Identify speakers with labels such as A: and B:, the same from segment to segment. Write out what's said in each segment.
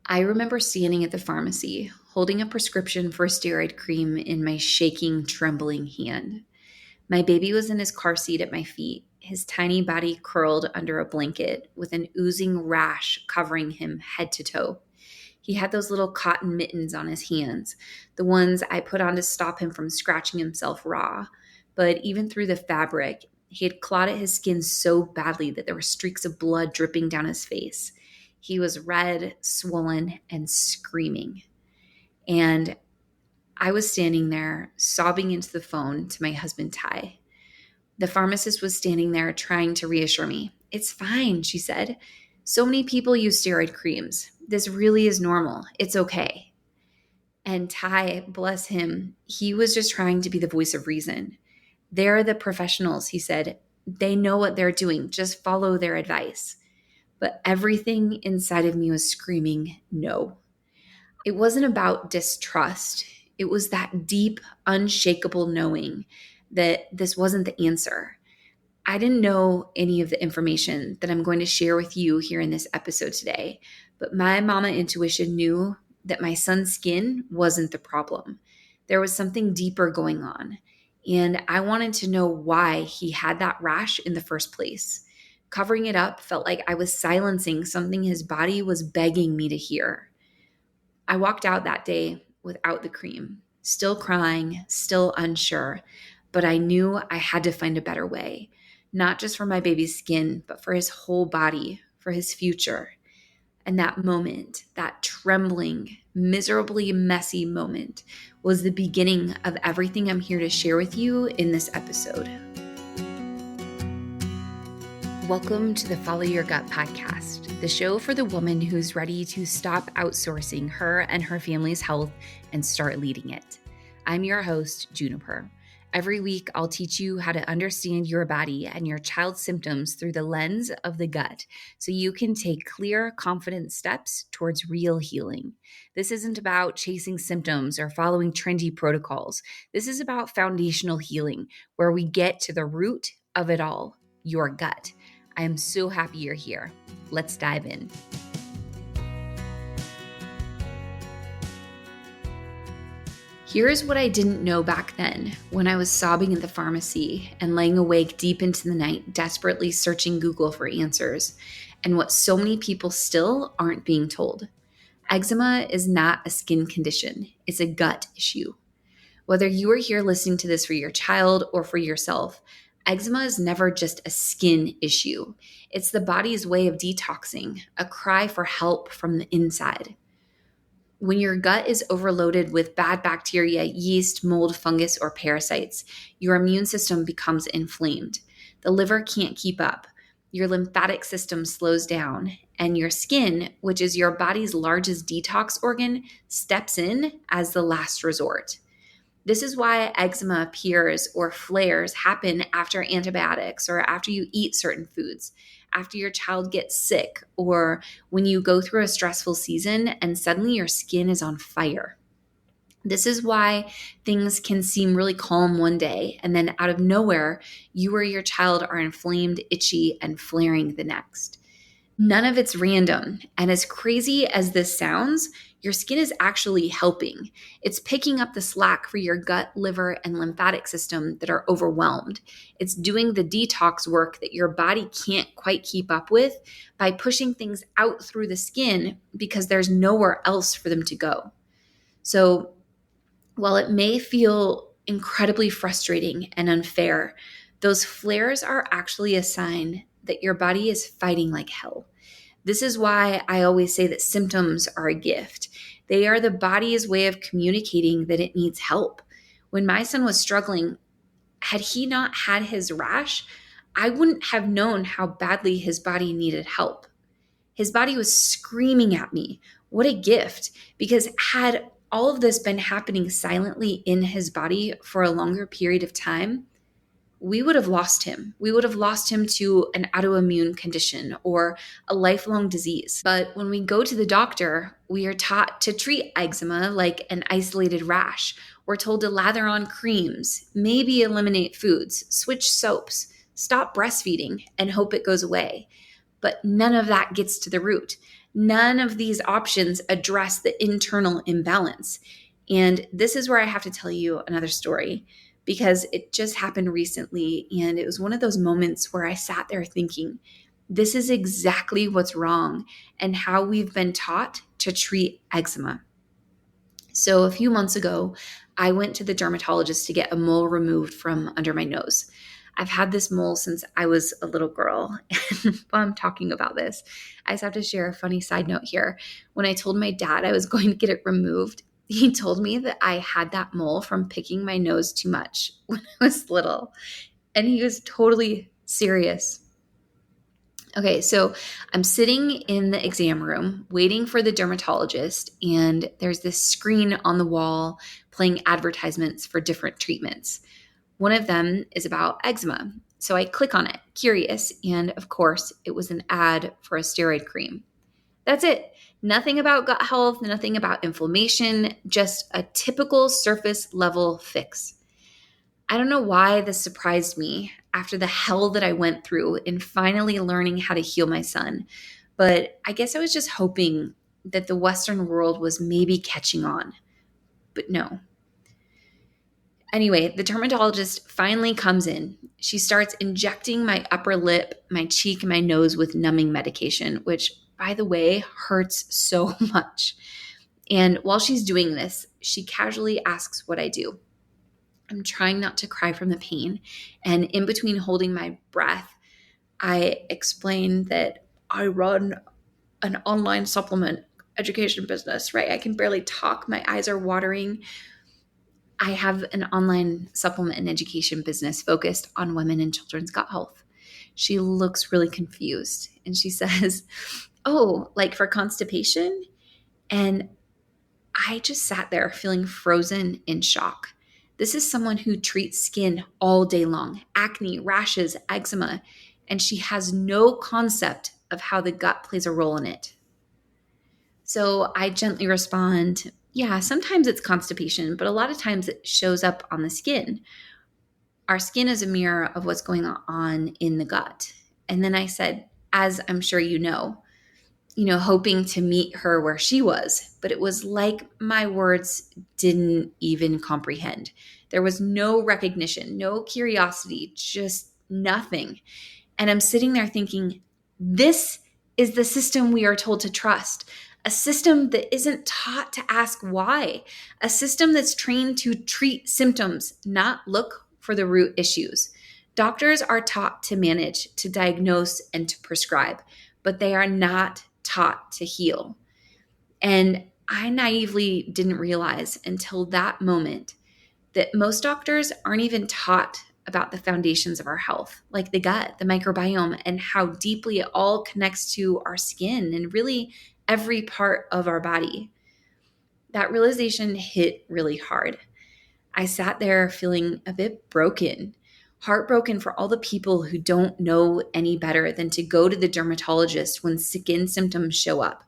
A: I remember standing at the pharmacy, holding a prescription for a steroid cream in my shaking, trembling hand. My baby was in his car seat at my feet, his tiny body curled under a blanket with an oozing rash covering him head to toe. He had those little cotton mittens on his hands, the ones I put on to stop him from scratching himself raw. But even through the fabric, he had clawed at his skin so badly that there were streaks of blood dripping down his face. He was red, swollen, and screaming. And I was standing there, sobbing into the phone to my husband, Ty. The pharmacist was standing there trying to reassure me. "It's fine," she said. "So many people use steroid creams. This really is normal. It's okay." And Ty, bless him, he was just trying to be the voice of reason. "They're the professionals," he said. "They know what they're doing. Just follow their advice." But everything inside of me was screaming, no. It wasn't about distrust. It was that deep, unshakable knowing that this wasn't the answer. I didn't know any of the information that I'm going to share with you here in this episode today, but my mama intuition knew that my son's skin wasn't the problem. There was something deeper going on, and I wanted to know why he had that rash in the first place. Covering it up felt like I was silencing something his body was begging me to hear. I walked out that day without the cream, still crying, still unsure, but I knew I had to find a better way, not just for my baby's skin, but for his whole body, for his future. And that moment, that trembling, miserably messy moment, was the beginning of everything I'm here to share with you in this episode. Welcome to the Follow Your Gut podcast, the show for the woman who's ready to stop outsourcing her and her family's health and start leading it. I'm your host, Juniper. Every week, I'll teach you how to understand your body and your child's symptoms through the lens of the gut so you can take clear, confident steps towards real healing. This isn't about chasing symptoms or following trendy protocols. This is about foundational healing, where we get to the root of it all, your gut. I am so happy you're here. Let's dive in. Here's what I didn't know back then when I was sobbing in the pharmacy and laying awake deep into the night, desperately searching Google for answers, and what so many people still aren't being told. Eczema is not a skin condition. It's a gut issue. Whether you are here listening to this for your child or for yourself, eczema is never just a skin issue. It's the body's way of detoxing, a cry for help from the inside. When your gut is overloaded with bad bacteria, yeast, mold, fungus, or parasites, your immune system becomes inflamed. The liver can't keep up. Your lymphatic system slows down, and your skin, which is your body's largest detox organ, steps in as the last resort. This is why eczema appears or flares happen after antibiotics or after you eat certain foods, after your child gets sick, or when you go through a stressful season and suddenly your skin is on fire. This is why things can seem really calm one day, and then out of nowhere, you or your child are inflamed, itchy, and flaring the next. None of it's random, and as crazy as this sounds, your skin is actually helping. It's picking up the slack for your gut, liver, and lymphatic system that are overwhelmed. It's doing the detox work that your body can't quite keep up with by pushing things out through the skin because there's nowhere else for them to go. So while it may feel incredibly frustrating and unfair, those flares are actually a sign that your body is fighting like hell. This is why I always say that symptoms are a gift. They are the body's way of communicating that it needs help. When my son was struggling, had he not had his rash, I wouldn't have known how badly his body needed help. His body was screaming at me. What a gift. Because had all of this been happening silently in his body for a longer period of time, we would have lost him. We would have lost him to an autoimmune condition or a lifelong disease. But when we go to the doctor, we are taught to treat eczema like an isolated rash. We're told to lather on creams, maybe eliminate foods, switch soaps, stop breastfeeding, and hope it goes away. But none of that gets to the root. None of these options address the internal imbalance. And this is where I have to tell you another story because it just happened recently. And it was one of those moments where I sat there thinking, this is exactly what's wrong and how we've been taught to treat eczema. So a few months ago, I went to the dermatologist to get a mole removed from under my nose. I've had this mole since I was a little girl. And while I'm talking about this, I just have to share a funny side note here. When I told my dad I was going to get it removed, he told me that I had that mole from picking my nose too much when I was little. And he was totally serious. Okay, so I'm sitting in the exam room waiting for the dermatologist, and there's this screen on the wall playing advertisements for different treatments. One of them is about eczema. So I click on it, curious, and of course, it was an ad for a steroid cream. That's it. Nothing about gut health, nothing about inflammation, just a typical surface level fix. I don't know why this surprised me after the hell that I went through in finally learning how to heal my son. But I guess I was just hoping that the Western world was maybe catching on. But no. Anyway, the dermatologist finally comes in. She starts injecting my upper lip, my cheek, and my nose with numbing medication, which, by the way, hurts so much. And while she's doing this, she casually asks what I do. I'm trying not to cry from the pain. And in between holding my breath, I explain that I run an online supplement education business, right? I can barely talk. My eyes are watering. I have an online supplement and education business focused on women and children's gut health. She looks really confused and she says, "Oh, like for constipation?" And I just sat there feeling frozen in shock. This is someone who treats skin all day long, acne, rashes, eczema, and she has no concept of how the gut plays a role in it. So I gently respond, yeah, sometimes it's constipation, but a lot of times it shows up on the skin. Our skin is a mirror of what's going on in the gut. And then I said, as I'm sure hoping to meet her where she was, but it was like my words didn't even comprehend. There was no recognition, no curiosity, just nothing. And I'm sitting there thinking, this is the system we are told to trust, a system that isn't taught to ask why, a system that's trained to treat symptoms, not look for the root issues. Doctors are taught to manage, to diagnose, and to prescribe, but they are not taught to heal. And I naively didn't realize until that moment that most doctors aren't even taught about the foundations of our health, like the gut, the microbiome, and how deeply it all connects to our skin and really every part of our body. That realization hit really hard. I sat there feeling a bit broken, heartbroken for all the people who don't know any better than to go to the dermatologist when skin symptoms show up.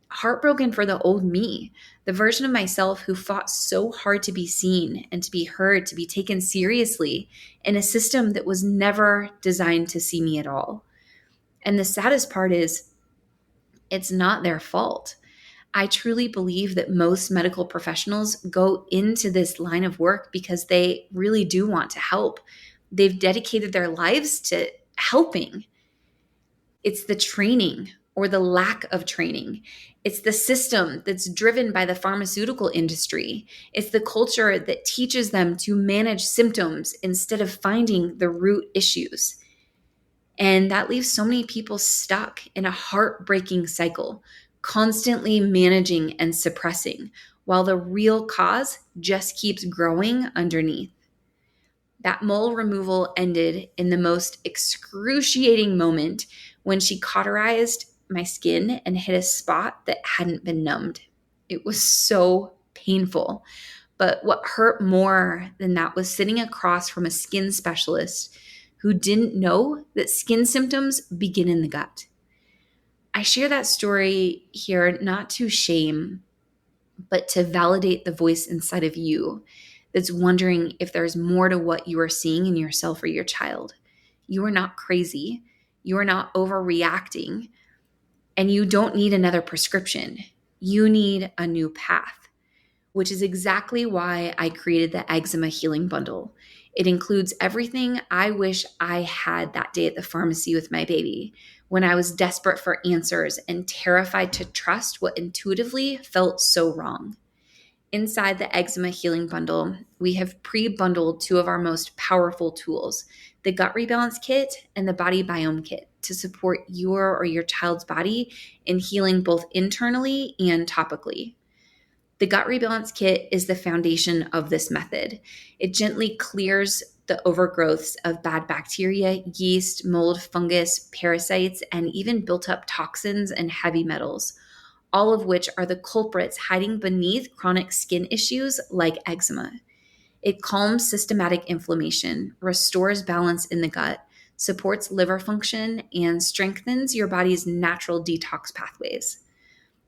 A: Heartbroken for the old me, the version of myself who fought so hard to be seen and to be heard, to be taken seriously in a system that was never designed to see me at all. And the saddest part is, it's not their fault. I truly believe that most medical professionals go into this line of work because they really do want to help. They've dedicated their lives to helping. It's the training or the lack of training. It's the system that's driven by the pharmaceutical industry. It's the culture that teaches them to manage symptoms instead of finding the root issues. And that leaves so many people stuck in a heartbreaking cycle, constantly managing and suppressing, while the real cause just keeps growing underneath. That mole removal ended in the most excruciating moment when she cauterized my skin and hit a spot that hadn't been numbed. It was so painful. But what hurt more than that was sitting across from a skin specialist who didn't know that skin symptoms begin in the gut. I share that story here not to shame, but to validate the voice inside of you that's wondering if there's more to what you are seeing in yourself or your child. You are not crazy. You are not overreacting. And you don't need another prescription. You need a new path, which is exactly why I created the Eczema Healing Bundle. It includes everything I wish I had that day at the pharmacy with my baby, when I was desperate for answers and terrified to trust what intuitively felt so wrong. Inside the Eczema Healing Bundle, we have pre-bundled two of our most powerful tools, the Gut Rebalance Kit and the Body Biome Kit, to support your or your child's body in healing both internally and topically. The Gut Rebalance Kit is the foundation of this method. It gently clears the overgrowths of bad bacteria, yeast, mold, fungus, parasites, and even built up toxins and heavy metals, all of which are the culprits hiding beneath chronic skin issues like eczema. It calms systematic inflammation, restores balance in the gut, supports liver function, and strengthens your body's natural detox pathways.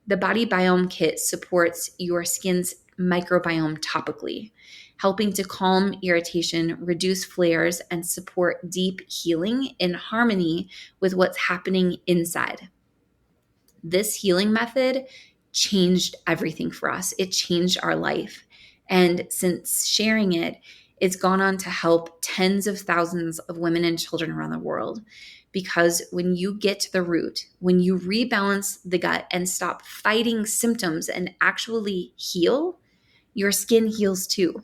A: The Body Biome Kit supports your skin's microbiome topically, helping to calm irritation, reduce flares, and support deep healing in harmony with what's happening inside. This healing method changed everything for us. It changed our life. And since sharing it, it's gone on to help tens of thousands of women and children around the world. Because when you get to the root, when you rebalance the gut and stop fighting symptoms and actually heal, your skin heals too.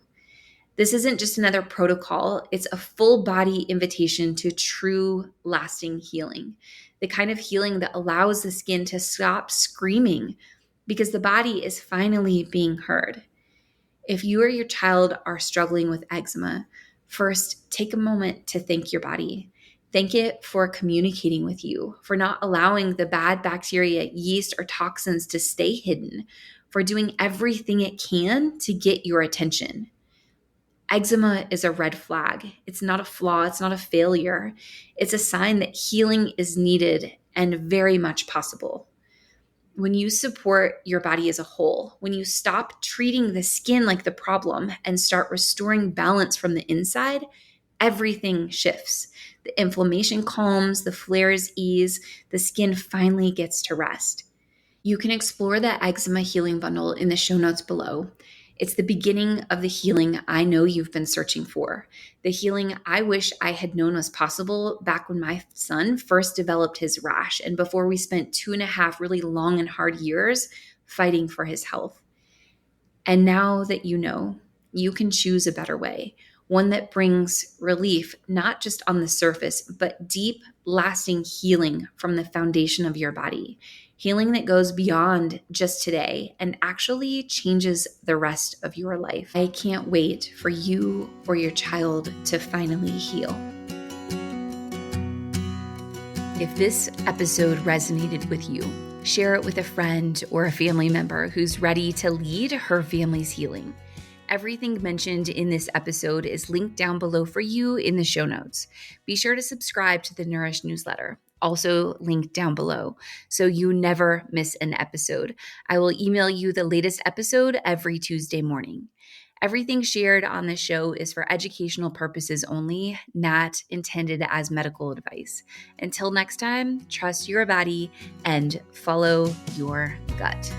A: This isn't just another protocol, it's a full body invitation to true lasting healing. The kind of healing that allows the skin to stop screaming because the body is finally being heard. If you or your child are struggling with eczema, first take a moment to thank your body. Thank it for communicating with you, for not allowing the bad bacteria, yeast, or toxins to stay hidden, for doing everything it can to get your attention. Eczema is a red flag. It's not a flaw. It's not a failure. It's a sign that healing is needed and very much possible. When you support your body as a whole, when you stop treating the skin like the problem and start restoring balance from the inside, everything shifts. The inflammation calms, the flares ease, the skin finally gets to rest. You can explore the Eczema Healing Bundle in the show notes below. It's the beginning of the healing I know you've been searching for. The healing I wish I had known was possible back when my son first developed his rash and before we spent 2.5 really long and hard years fighting for his health. And now that you know, you can choose a better way, one that brings relief, not just on the surface, but deep, lasting healing from the foundation of your body. Healing that goes beyond just today and actually changes the rest of your life. I can't wait for you or your child to finally heal. If this episode resonated with you, share it with a friend or a family member who's ready to lead her family's healing. Everything mentioned in this episode is linked down below for you in the show notes. Be sure to subscribe to the Nourish newsletter, also linked down below, so you never miss an episode. I will email you the latest episode every Tuesday morning. Everything shared on this show is for educational purposes only, not intended as medical advice. Until next time, trust your body and follow your gut.